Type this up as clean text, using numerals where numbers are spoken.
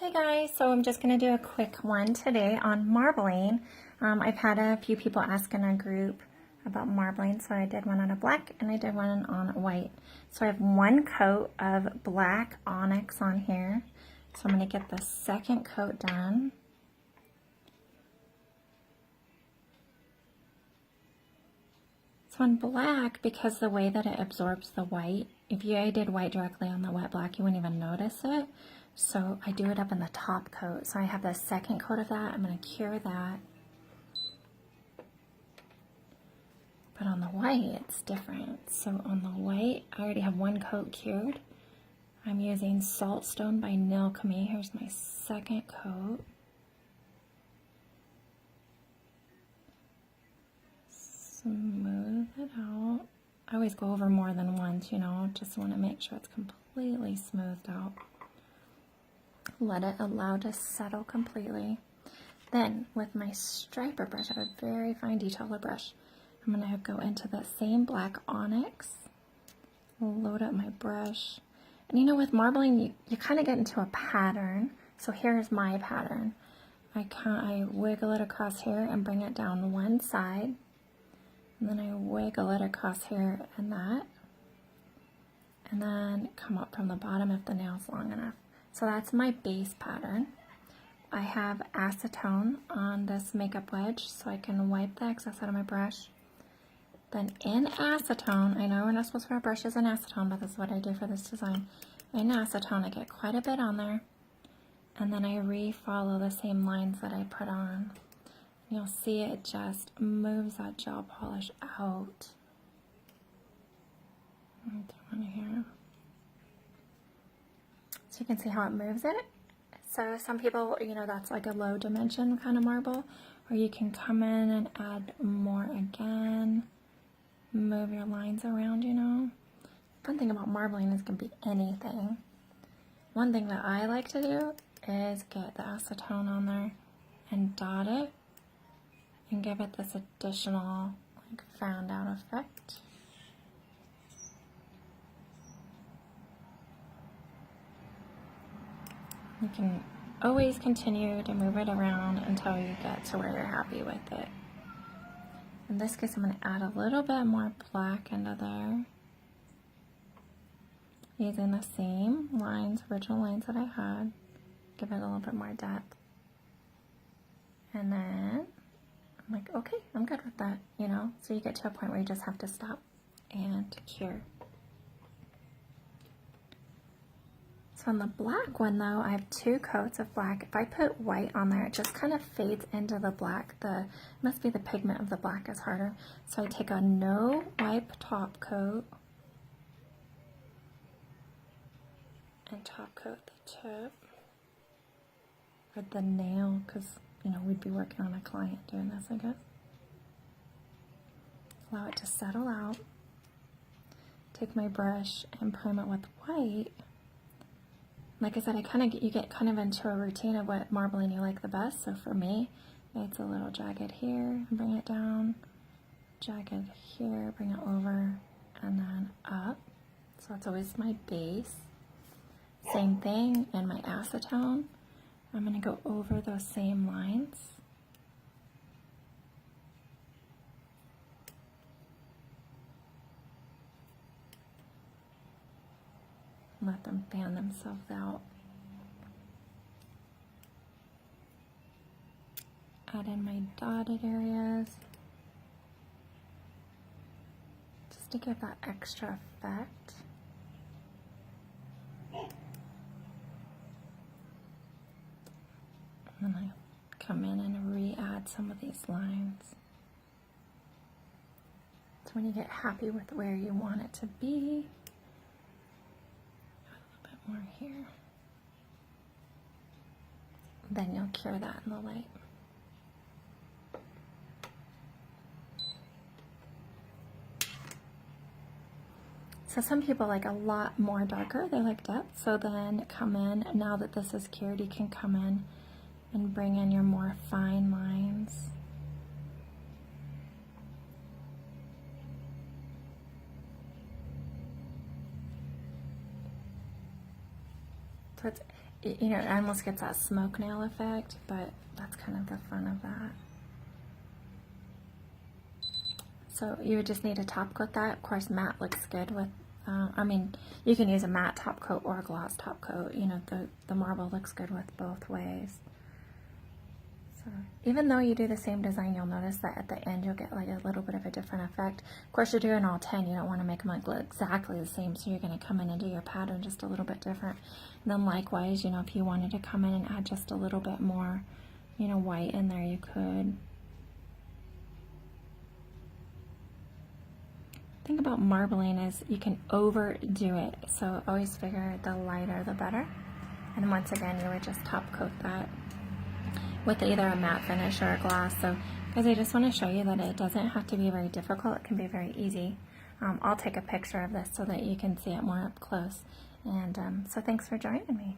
Hi guys, so I'm just going to do a quick one today on marbling. I've had a few people ask in our group about marbling, so I did one on a black and I did one on a white. So I have one coat of black onyx on here, so I'm going to get the second coat done. So on black, because the way that it absorbs the white, if I did white directly on the wet black, you wouldn't even notice it. So I do it up in the top coat. So I have the second coat of that. I'm going to cure that. But on the white, it's different. So on the white, I already have one coat cured. I'm using Saltstone by Nilkami. Here's my second coat. Smooth it out. I always go over more than once, you know, just want to make sure it's completely smoothed out. Let it allow to settle completely. Then with my striper brush, I have a very fine detailer brush. I'm going to go into the same black onyx, load up my brush. And you know, with marbling, you kind of get into a pattern. So here's my pattern. I wiggle it across here and bring it down one side. And then I wiggle it across here and that. And then come up from the bottom if the nail's long enough. So that's my base pattern. I have acetone on this makeup wedge so I can wipe the excess out of my brush. Then in acetone, I know we're not supposed to wear brushes in acetone, but this is what I do for this design. In acetone, I get quite a bit on there. And then I re-follow the same lines that I put on. You'll see it just moves that gel polish out. Here. So you can see how it moves it. So some people, you know, that's like a low dimension kind of marble, or you can come in and add more again, move your lines around, you know. Fun thing about marbling is it can be anything. One thing that I like to do is get the acetone on there and dot it and give it this additional like found out effect. You can always continue to move it around until you get to where you're happy with it. In this case, I'm going to add a little bit more black into there, using the same lines, original lines that I had. Give it a little bit more depth. And then I'm like, okay, I'm good with that, you know? So you get to a point where you just have to stop and cure. So on the black one though, I have two coats of black. If I put white on there, it just kind of fades into the black. It must be the pigment of the black is harder. So I take a no wipe top coat and top coat the tip with the nail, because you know we'd be working on a client doing this, I guess. Allow it to settle out. Take my brush and prime it with white. Like I said, you get kind of into a routine of what marbling you like the best. So for me, it's a little jagged here, bring it down, jagged here, bring it over, and then up. So that's always my base. Same thing in my acetone. I'm going to go over those same lines. Let them fan themselves out. Add in my dotted areas just to give that extra effect. And then I come in and re-add some of these lines. So when you get happy with where you want it to be, more here. Then you'll cure that in the light. So some people like a lot more darker, they like depth. So then come in, now that this is cured, you can come in and bring in your more fine lines. So you know, it almost gets that smoke nail effect, but that's kind of the fun of that. So you would just need to top coat that. Of course, matte looks good with, I mean, you can use a matte top coat or a gloss top coat. You know, the marble looks good with both ways. So even though you do the same design, you'll notice that at the end you'll get like a little bit of a different effect. Of course, you're doing all 10. You don't want to make them like look exactly the same, so you're going to come in and do your pattern just a little bit different. And then likewise, you know, if you wanted to come in and add just a little bit more, you know, white in there, you could. The thing about marbling is you can overdo it, so always figure the lighter the better. And once again, you would just top coat that with either a matte finish or a gloss. So guys, I just want to show you that it doesn't have to be very difficult. It can be very easy. I'll take a picture of this so that you can see it more up close. And so thanks for joining me.